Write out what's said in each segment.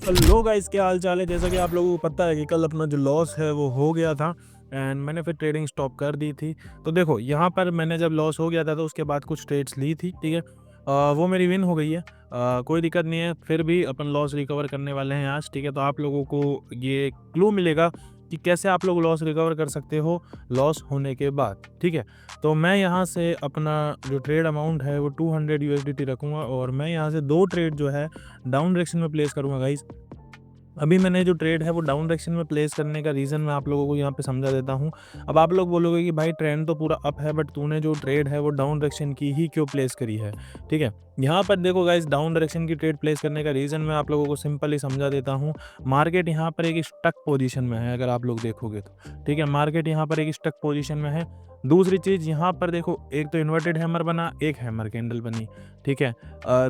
Hello guys, क्या हाल चाल है। जैसा कि आप लोगों को पता है कि कल अपना जो लॉस है वो हो गया था एंड मैंने फिर ट्रेडिंग स्टॉप कर दी थी। तो देखो यहाँ पर मैंने जब लॉस हो गया था तो उसके बाद कुछ ट्रेड्स ली थी, ठीक है। वो मेरी विन हो गई है। कोई दिक्कत नहीं है, फिर भी अपन लॉस रिकवर करने वाले हैं आज, ठीक है। तो आप लोगों को ये क्लू मिलेगा कि कैसे आप लोग लॉस रिकवर कर सकते हो लॉस होने के बाद, ठीक है। तो मैं यहाँ से अपना जो ट्रेड अमाउंट है वो 200 USDT रखूँगा और मैं यहाँ से 2 ट्रेड जो है डाउन डायरेक्शन में प्लेस करूँगा गाइस। अभी मैंने जो ट्रेड है वो डाउन डायरेक्शन में प्लेस करने का रीज़न मैं आप लोगों को यहाँ पे समझा देता हूँ। अब आप लोग बोलोगे कि भाई ट्रेंड तो पूरा अप है बट तूने जो ट्रेड है वो डाउन डायरेक्शन की ही क्यों प्लेस करी है, ठीक है। यहाँ पर देखो गाइस, डाउन डायरेक्शन की ट्रेड प्लेस करने का रीज़न मैं आप लोगों को सिंपली समझा देता हूँ। मार्केट यहाँ पर एक स्टक पोजीशन में है, अगर आप लोग देखोगे तो, ठीक है। मार्केट यहाँ पर एक स्टक पोजीशन में है। दूसरी चीज़ यहाँ पर देखो, एक तो इन्वर्टेड हैमर बना, एक हैमर कैंडल बनी, ठीक है।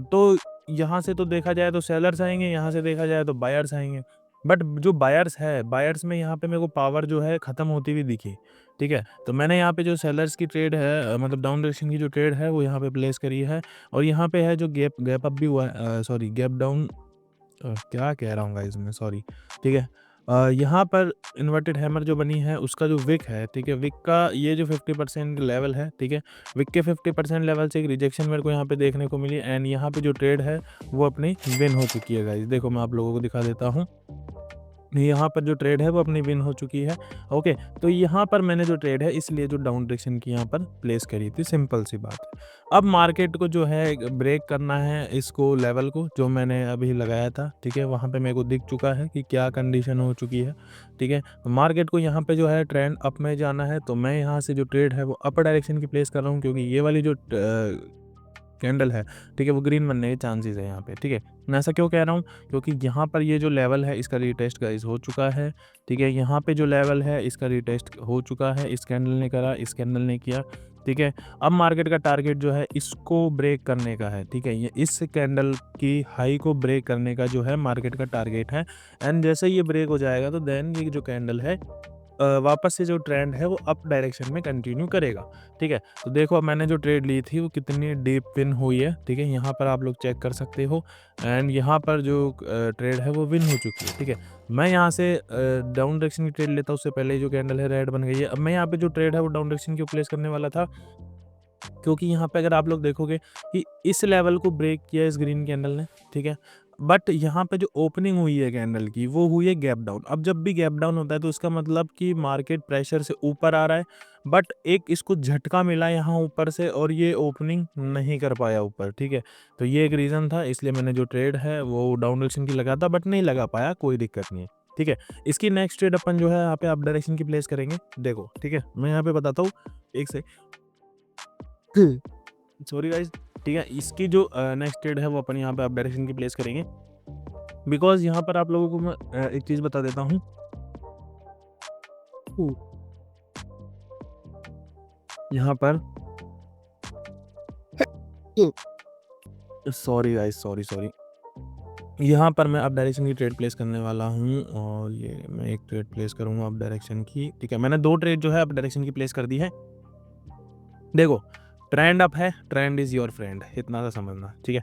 तो यहाँ से तो देखा जाए तो सेलर्स आएँगे, यहाँ से देखा जाए तो बायर्स आएँगे। बट जो बायर्स है, बायर्स में यहाँ पे मेरे को पावर जो है ख़त्म होती हुई दिखी, ठीक है। तो मैंने यहाँ पे जो सेलर्स की ट्रेड है मतलब डाउन डायरेक्शन की जो ट्रेड है वो यहाँ पे प्लेस करी है। और यहाँ पे है जो गैप गैप अप भी हुआ है, सॉरी गैप डाउन, क्या कह रहा हूँ गाइस मैं, सॉरी, ठीक है। यहाँ पर इन्वर्टेड हैमर जो बनी है उसका जो विक है, ठीक है, विक का ये जो 50% लेवल है, ठीक है। विक के 50% लेवल से एक रिजेक्शन मेरे को यहाँ पे देखने को मिली एंड यहाँ पे जो ट्रेड है वो अपनी विन हो चुकी है गाइस। देखो मैं आप लोगों को दिखा देता हूँ, यहाँ पर जो ट्रेड है वो अपनी विन हो चुकी है। ओके, तो यहाँ पर मैंने जो ट्रेड है इसलिए जो डाउन डायरेक्शन की यहाँ पर प्लेस करी थी, सिंपल सी बात है। अब मार्केट को जो है ब्रेक करना है, इसको लेवल को जो मैंने अभी लगाया था, ठीक है, वहाँ पे मेरे को दिख चुका है कि क्या कंडीशन हो चुकी है, ठीक है। मार्केट को यहाँ पे जो है ट्रेंड अप में जाना है, तो मैं यहाँ से जो ट्रेड है वो अपर डायरेक्शन की प्लेस कर रहा हूँ, क्योंकि ये वाली जो कैंडल है, ठीक है, वो ग्रीन बनने के चांसेस है यहाँ पे, ठीक है। मैं ऐसा क्यों कह रहा हूँ, क्योंकि यहाँ पर ये जो लेवल है इसका रीटेस्ट गाइस हो चुका है, ठीक है। यहाँ पे जो लेवल है इसका रीटेस्ट हो चुका है, इस कैंडल ने करा, इस कैंडल ने किया, ठीक है। अब मार्केट का टारगेट जो है इसको ब्रेक करने का है, ठीक है। ये इस कैंडल की हाई को ब्रेक करने का जो है मार्केट का टारगेट है। एंड जैसे ये ब्रेक हो जाएगा तो देन ये जो कैंडल है वापस से जो ट्रेंड है वो अप डायरेक्शन में कंटिन्यू करेगा, ठीक है। तो देखो अब मैंने जो ट्रेड ली थी वो कितनी डीप विन हुई है, ठीक है, यहाँ पर आप लोग चेक कर सकते हो। एंड यहाँ पर जो ट्रेड है वो विन हो चुकी है, ठीक है। मैं यहाँ से डाउन डायरेक्शन की ट्रेड लेता हूँ, उससे पहले जो कैंडल है रेड बन गई है। अब मैं यहाँ पे जो ट्रेड है वो डाउन डायरेक्शन की प्लेस करने वाला था, क्योंकि यहाँ पे अगर आप लोग देखोगे कि इस लेवल को ब्रेक किया इस ग्रीन कैंडल ने, ठीक है। बट यहाँ पे जो ओपनिंग हुई है कैंडल की वो हुई है गैप डाउन। अब जब भी गैप डाउन होता है तो इसका मतलब कि मार्केट प्रेशर से ऊपर आ रहा है, बट एक इसको झटका मिला यहाँ ऊपर से और ये ओपनिंग नहीं कर पाया ऊपर, ठीक है। तो ये एक रीज़न था, इसलिए मैंने जो ट्रेड है वो डाउन डायरेक्शन की लगा था बट नहीं लगा पाया, कोई दिक्कत नहीं है, ठीक है। इसकी नेक्स्ट ट्रेड अपन जो है यहाँ पे अप डायरेक्शन की प्लेस करेंगे। देखो, ठीक है, मैं यहाँ पे बताता हूँ, एक से सॉरी गाइस, ठीक है। इसकी जो नेक्स्ट ट्रेड है वो अपन यहाँ पे अप डायरेक्शन की प्लेस करेंगे, बिकॉज यहाँ पर आप लोगों को मैं एक चीज़ बता देता हूँ। यहाँ पर सॉरी गाइस, सॉरी सॉरी, यहाँ पर मैं अप डायरेक्शन की ट्रेड प्लेस करने वाला हूँ और ये मैं एक ट्रेड प्लेस करूँगा अप डायरेक्शन की, ठीक है। मैंने 2 ट्रेड जो है अप डायरेक्शन की प्लेस कर दी है। देखो, ट्रेंड अप है, ट्रेंड इज़ योर फ्रेंड, इतना सा समझना, ठीक है।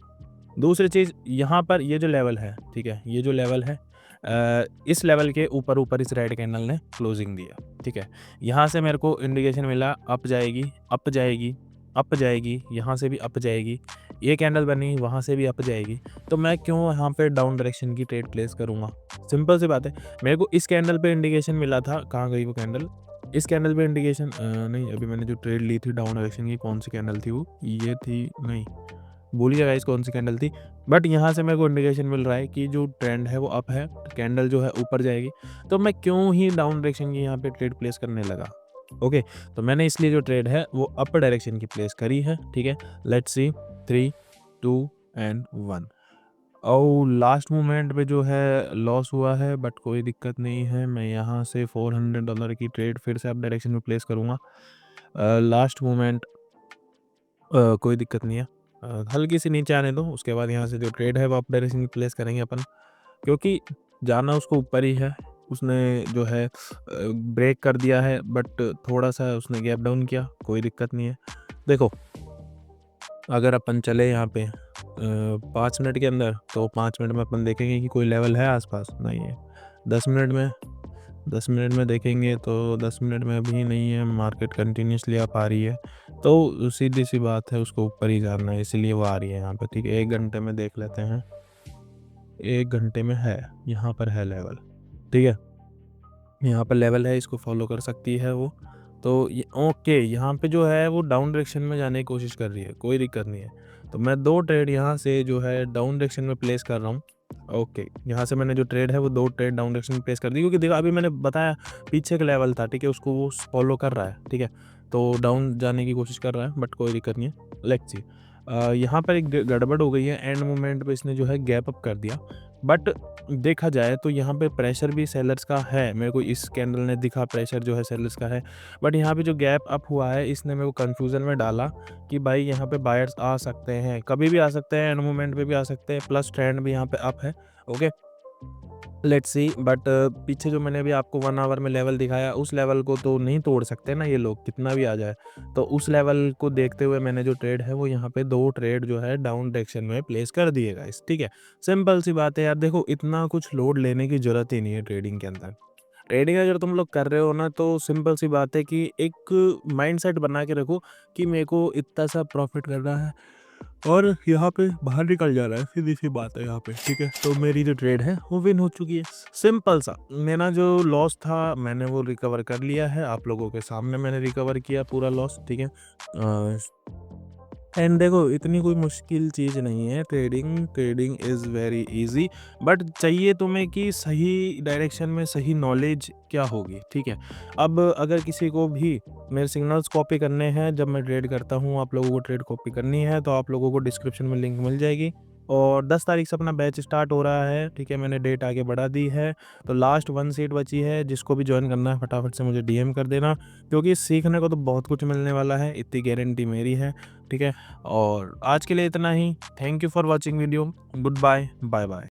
दूसरी चीज़, यहाँ पर ये जो लेवल है, ठीक है, ये जो लेवल है इस लेवल के ऊपर ऊपर इस रेड कैंडल ने क्लोजिंग दिया, ठीक है। यहाँ से मेरे को इंडिकेशन मिला अप जाएगी, अप जाएगी, अप जाएगी, यहाँ से भी अप जाएगी, ये कैंडल बनी वहाँ से भी अप जाएगी। तो मैं क्यों यहाँ पे डाउन डायरेक्शन की ट्रेड प्लेस करूँगा, सिंपल सी बात है। मेरे को इस कैंडल पे इंडिकेशन मिला था, कहाँ गई वो कैंडल, इस कैंडल पे इंडिकेशन नहीं, अभी मैंने जो ट्रेड ली थी डाउन डायरेक्शन की, कौन सी कैंडल थी वो, ये थी, नहीं भूलिए गाइस कौन सी कैंडल थी। बट यहाँ से मेरे को इंडिकेशन मिल रहा है कि जो ट्रेंड है वो अप है, कैंडल जो है ऊपर जाएगी, तो मैं क्यों ही डाउन डायरेक्शन की यहाँ पे ट्रेड प्लेस करने लगा। ओके, तो मैंने इसलिए जो ट्रेड है वो अपर डायरेक्शन की प्लेस करी है, ठीक है। Let's see, 3 2 and 1। और लास्ट मोमेंट पे जो है लॉस हुआ है, बट कोई दिक्कत नहीं है। मैं यहाँ से $400 की ट्रेड फिर से अप डायरेक्शन में प्लेस करूँगा। लास्ट मोमेंट कोई दिक्कत नहीं है, हल्की सी नीचे आने दो, उसके बाद यहाँ से जो ट्रेड है वो अप डायरेक्शन में प्लेस करेंगे अपन, क्योंकि जाना उसको ऊपर ही है। उसने जो है ब्रेक कर दिया है बट थोड़ा सा उसने गैप डाउन किया, कोई दिक्कत नहीं है। देखो, अगर अपन चले यहाँ पे 5 मिनट के अंदर, तो 5 मिनट में अपन देखेंगे कि कोई लेवल है आसपास, नहीं है। 10 मिनट में 10 मिनट में देखेंगे तो 10 मिनट में भी नहीं है, मार्केट कंटिन्यूसली अप आ रही है, तो सीधी सी बात है उसको ऊपर ही जाना है, इसीलिए वो आ रही है यहाँ पे। ठीक है, 1 घंटे में देख लेते हैं। 1 घंटे में है, यहाँ पर है लेवल। ठीक है, यहाँ पर लेवल है, इसको फॉलो कर सकती है वो। तो ये ओके, यहाँ पे जो है वो डाउन डायरेक्शन में जाने की कोशिश कर रही है, कोई दिक्कत नहीं है। तो मैं 2 ट्रेड यहाँ से जो है डाउन डायरेक्शन में प्लेस कर रहा हूँ। ओके, यहाँ से मैंने जो ट्रेड है वो 2 ट्रेड डाउन डायरेक्शन में प्लेस कर दी, क्योंकि देखो अभी मैंने बताया पीछे का लेवल था, ठीक है, उसको वो फॉलो कर रहा है। ठीक है, तो डाउन जाने की कोशिश कर रहा है, बट कोई दिक्कत नहीं है। लेट्स सी, यहाँ पर एक गड़बड़ हो गई है, एंड मोमेंट पे इसने जो है गैप अप कर दिया। बट देखा जाए तो यहाँ पे प्रेशर भी सेलर्स का है, मेरे को इस कैंडल ने दिखा प्रेशर जो है सेलर्स का है। बट यहाँ पे जो गैप अप हुआ है इसने मेरे को कंफ्यूजन में डाला कि भाई यहाँ पे बायर्स आ सकते हैं, कभी भी आ सकते हैं, एंड मोमेंट पे भी आ सकते हैं, प्लस ट्रेंड भी यहाँ पे अप है। Okay, let's see. बट पीछे जो मैंने अभी आपको 1 आवर में लेवल दिखाया, उस लेवल को तो नहीं तोड़ सकते ना ये लोग, कितना भी आ जाए। तो उस लेवल को देखते हुए मैंने जो ट्रेड है वो यहाँ पे 2 ट्रेड जो है डाउन डायरेक्शन में प्लेस कर दिए गाइस। ठीक है, सिंपल सी बात है यार, देखो इतना कुछ लोड लेने की ज़रूरत ही नहीं है ट्रेडिंग के अंदर। ट्रेडिंग अगर तुम लोग कर रहे हो ना, तो सिंपल सी बात है कि एक माइंडसेट बना के रखो कि मेरे को इतना सा प्रॉफिट करना है और यहाँ पे बाहर निकल जा रहा है, सीधी सी बात है यहाँ पे। ठीक है, तो मेरी जो ट्रेड है वो विन हो चुकी है। सिंपल सा, मेरा जो लॉस था मैंने वो रिकवर कर लिया है, आप लोगों के सामने मैंने रिकवर किया पूरा लॉस। ठीक है, एंड देखो इतनी कोई मुश्किल चीज़ नहीं है trading, trading is very easy. But चाहिए तुम्हें कि सही डायरेक्शन में सही नॉलेज क्या होगी। ठीक है, अब अगर किसी को भी मेरे सिग्नल्स कॉपी करने हैं जब मैं ट्रेड करता हूँ, आप लोगों को ट्रेड कॉपी करनी है तो आप लोगों को डिस्क्रिप्शन में लिंक मिल जाएगी। और 10 तारीख से अपना बैच स्टार्ट हो रहा है। ठीक है, मैंने डेट आगे बढ़ा दी है, तो लास्ट 1 सीट बची है, जिसको भी ज्वाइन करना है फटाफट से मुझे डीएम कर देना, क्योंकि सीखने को तो बहुत कुछ मिलने वाला है, इतनी गारंटी मेरी है। ठीक है, और आज के लिए इतना ही। Thank you for watching video. Good bye, bye bye.